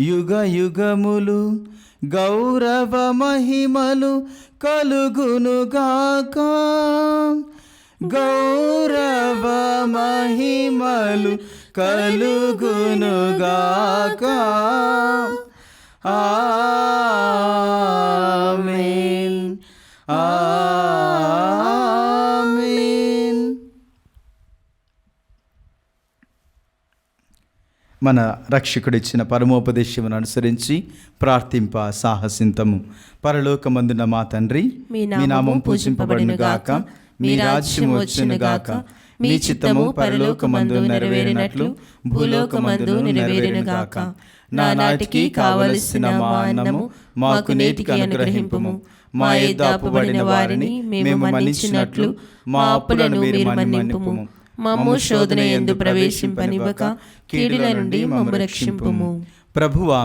యుగ యుగములు గౌరవ మహిమలు కలుగునుగాక. గౌరవ మహిమలు కలుగునుగాక. ఆమేన్, ఆమేన్. మన రక్షకుడిచ్చిన పరమోపదేశమును అనుసరించి ప్రార్థింప సాహసింతము. పరలోకమందున మా తండ్రి, మీ నామం పూజింపబడునుగాక, మీ రాజ్యం వచ్చునుగాక, మీ చిత్తము పరలోకమందు నెరవేరినట్లు భూలోకమందు నెరవేరునుగాక. నానాటికి కావలసిన మా అన్నము మాకు నేటికి అనుగ్రహింపుము. మా యొద్ద అప్పుబడిన వారిని మేము మన్నించినట్లు మా అప్పులను మీరు మన్నింపుము. మమ్ము శోధన యందు ప్రవేశింపనివ్వక కీడుల నుండి మమ్ము రక్షింపుము. ప్రభువా,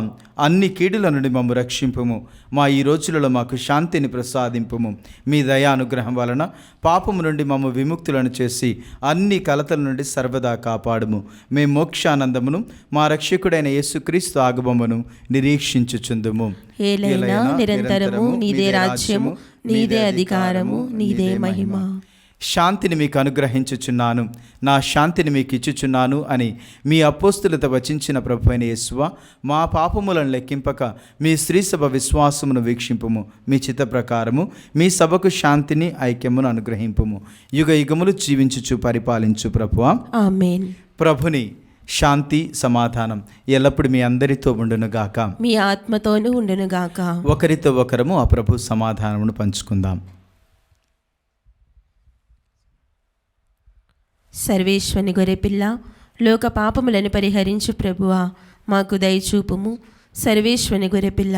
అన్ని కీడుల నుండి మమ్ము రక్షింపుము. మా ఈ రోజులలో మాకు శాంతిని ప్రసాదింపుము. మీ దయానుగ్రహం వలన పాపము నుండి మమ్ము విముక్తులను చేసి అన్ని కలతల నుండి సర్వదా కాపాడుము. మేము మోక్షానందమును మా రక్షకుడైన యేసుక్రీస్తు ఆగమమును నిరీక్షించుచుందుము. ఏలైనా నిరంతరము నీదే రాజ్యము, నీదే అధికారము, నీదే మహిమ. శాంతిని మీకు అనుగ్రహించుచున్నాను, నా శాంతిని మీకు ఇచ్చుచున్నాను అని మీ అపోస్తులతో వచించిన ప్రభువైన యేసువా, మా పాపములను లెక్కింపక మీ స్త్రీ సభ విశ్వాసమును వీక్షింపుము. మీ చిత్త ప్రకారము మీ సభకు శాంతిని ఐక్యమును అనుగ్రహింపుము. యుగ యుగములు జీవించుచు పరిపాలించు ప్రభువా. ఆమేన్. ప్రభుని శాంతి సమాధానం ఎల్లప్పుడు మీ అందరితో ఉండునుగాక, మీ ఆత్మతోనూ ఉండునుగాక. ఒకరితో ఒకరము ఆ ప్రభు సమాధానమును పంచుకుందాం. సర్వేశ్వని గొర్రెపిల్ల, లోక పాపములను పరిహరించు ప్రభువా, మాకు దయచూపుము. సర్వేశ్వని గొర్రెపిల్ల,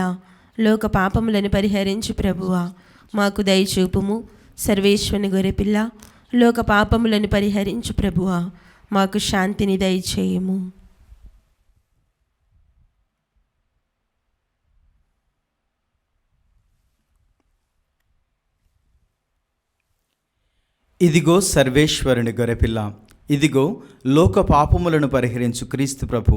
లోక పాపములను పరిహరించు ప్రభువా, మాకు దయచూపుము. సర్వేశ్వని గొర్రెపిల్ల, లోక పాపములను పరిహరించు ప్రభువా, మాకు శాంతిని దయచేయము. ఇదిగో సర్వేశ్వరుని గొర్రెపిల్ల, ఇదిగో లోక పాపములను పరిహరించు క్రీస్తు ప్రభు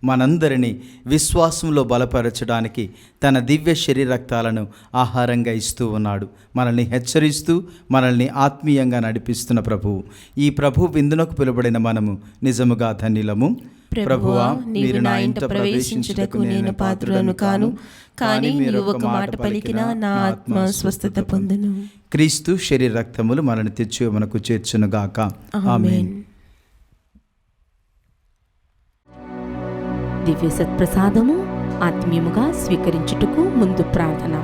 మనందరినీ విశ్వాసంలో బలపరచడానికి తన దివ్య శరీరక్తాలను ఆహారంగా ఇస్తూ ఉన్నాడు. మనల్ని హెచ్చరిస్తూ మనల్ని ఆత్మీయంగా నడిపిస్తున్న ప్రభువు. ఈ ప్రభు విందునకు పిలువబడిన మనము నిజముగా ధన్యులము. ప్రభువా, మీరు నా ఇంట ప్రవేశించుటకు నేను పాత్రులను కాను, కానీ మీరు ఒక మాట పలికినా నా ఆత్మ స్వస్థత పొందును. క్రీస్తు శరీర రక్తములు మనల్ని తెచ్చి మనకు చేర్చునుగాక. ఆమేన్. దివ్య సత్ప్రసాదము ఆత్మీయముగా స్వీకరించుటకు ముందు ప్రార్థన.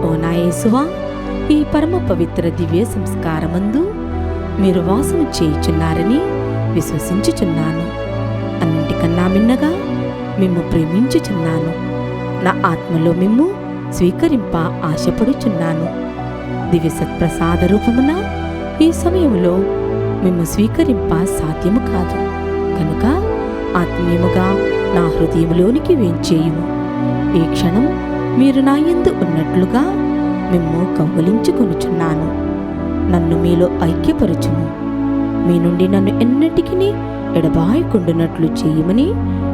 ఓ నా యేసువా, ఈ పరమ పవిత్ర దివ్య సంస్కారమందు మీరు వాసము చేయుచున్నారని విశ్వసించుచున్నాను. అన్నింటికన్నా మిన్నగా మిమ్ము ప్రేమించుచున్నాను. నా ఆత్మలో మిమ్ము స్వీకరింప ఆశపడుచున్నాను. దివ్య సత్ప్రసాద రూపమున ఈ సమయంలో మిమ్ము స్వీకరింప సాధ్యము కాదు కనుక ఆత్మీయముగా నా హృదయంలోనికి వేంచేయుము. ఈ క్షణం మీరు నా యందు ఉన్నట్లుగా మిమ్ము కౌగిలించుకొనుచున్నాను. నన్ను మీలో ఐక్యపరచుము. మీ నుండి నన్ను ఎన్నటికీ ఎడబాయకుండునట్లు చేయమని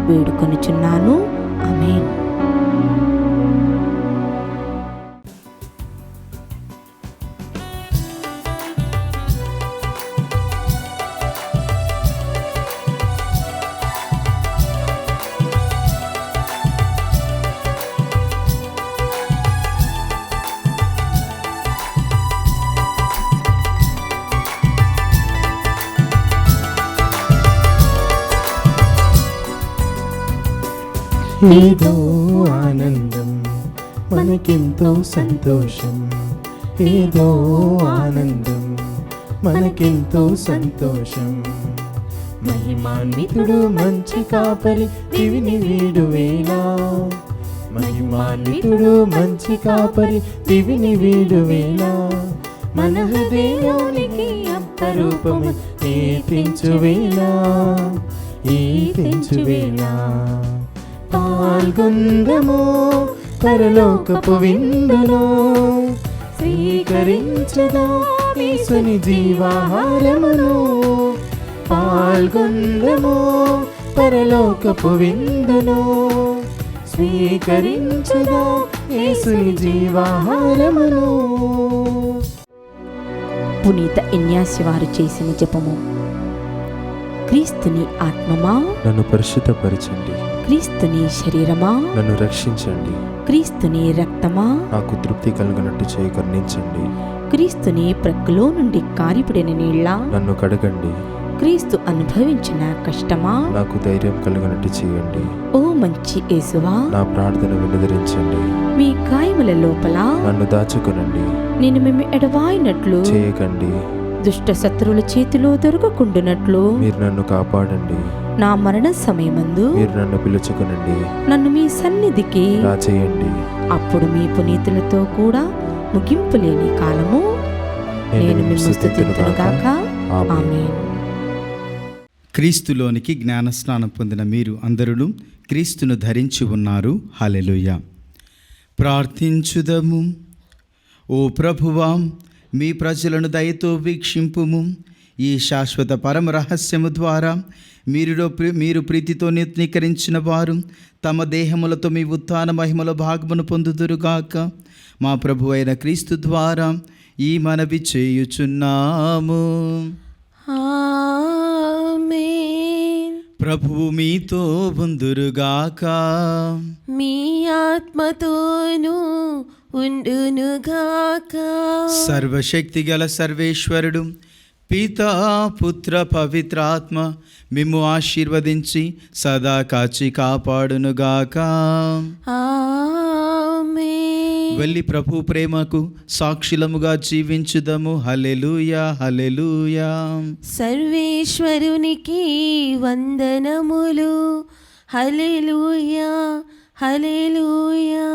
వేడుకొనుచున్నాను. ఆమేన్. ఏదో ఆనందం మనకెంతో సంతోషం, ఏదో ఆనందం మనకెంతో సంతోషం. మహిమాన్వితుడు మంచి కాపరి దివిని వీడు వేళ, మహిమాన్వితుడు మంచి కాపరి దివిని వీడు వేళ. మన హృదయంలోనికి అప్రూపము ఈ తెంచువేళ, ఈ తెంచువేళ. పాల్గొందము పరలోకపు విందులో, స్వీకరించదా యేసుని జీవాహారమును. పాల్గొందము పరలోకపు విందులో, స్వీకరించదా యేసుని జీవాహారమును. పునీత ఇన్యాసి వారు చేసిన జపము. క్రీస్తుని ఆత్మమా నన్ను పరిశుద్ధపరచండి, క్రీస్తుని శరీరమా నన్ను రక్షించండి, క్రీస్తుని రక్తమా నాకు తృప్తి కలిగినట్టు చేయి కరుణించండి, క్రీస్తుని ప్రక్కలో నుండి కారిపడిన నీళ్ళ నన్ను కడగండి, క్రీస్తు అనుభవించిన కష్టమా నాకు ధైర్యం కలిగినట్టు చేయండి, ఓ మంచి యేసువా నా ప్రార్థన వినదరించండి, మీ గాయముల లోపల నన్ను దాచుకునండి, నేను మేము ఎడవాయినట్లు చేయకండి, దుష్ట శత్రువుల చేతిలో దొరకకుండునట్లు మీరు నన్ను కాపాడండి, నా మరణ సమయమందు మీరు నన్ను పిలుచుకునండి, నన్ను మీ సన్నిధికి రాచేయండి. అప్పుడు మీ పునీతులతో కూడా ముగింపు లేని కాలము నేను మిమ్ము స్తుతింతునుగాక. ఆమేన్. క్రీస్తులోనికి జ్ఞానస్నానం పొందిన మీరు అందరూ క్రీస్తును ధరించి ఉన్నారు. హల్లెలూయా. ప్రార్థించుదము. ఓ ప్రభువా, మీ ప్రజలను దయతో వీక్షింపుము. ఈ శాశ్వత పరమ రహస్యము ద్వారా మీరు ప్రీతితో నూతనీకరించిన వారు తమ దేహములతో మీ ఉత్థాన మహిమల భాగమును పొందుదురుగాక. మా ప్రభు అయిన క్రీస్తు ద్వారా ఈ మనవి చేయుచున్నాము. ఆమేన్. ప్రభువు మీతో ఉందురుగాక. మీ ఆత్మతోనూ ఉండునుగాక. సర్వశక్తి గల సర్వేశ్వరుడు పితా పుత్ర పవిత్రాత్మ మిమ్ము ఆశీర్వదించి సదా కాచి కాపాడునుగాక. ఆమేన్. వెళ్ళి ప్రభు ప్రేమకు సాక్షులముగా జీవించుదము. హల్లెలూయా, హల్లెలూయా. సర్వేశ్వరునికి వందనములు. హల్లెలూయా, హల్లెలూయా.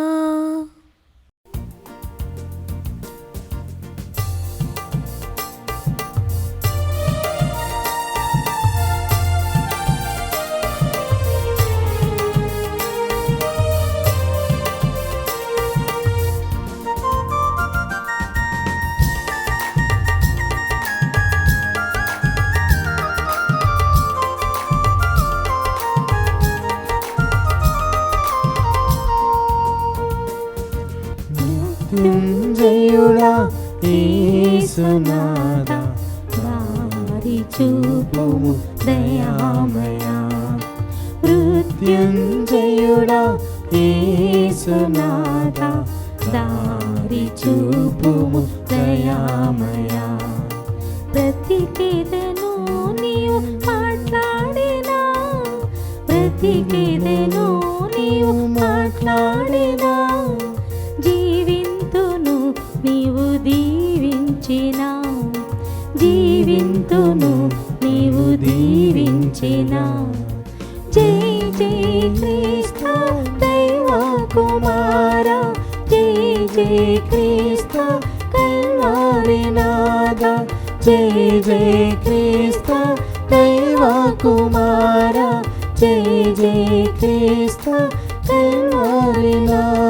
మృత్యుంజయుడా యేసునాథా, దారి చూపుము దయామయా. మృత్యుంజయుడా యేసునాథా, దారి చూపుము దయామయా. బ్రతికేదెను నీవు మాట్లాడినా, బ్రతికేదెను నీవు మాట్లాడినా, జీవింతును నీవు దీవించినా, జీవింతును నీవు దీవించినా. జై జై క్రీస్తు దైవ కుమారా, జై జై క్రీస్తు కల్వరినాథ, జై జై క్రీస్తు దైవ కుమారా, జై జై క్రీస్తు కల్వరినాథ.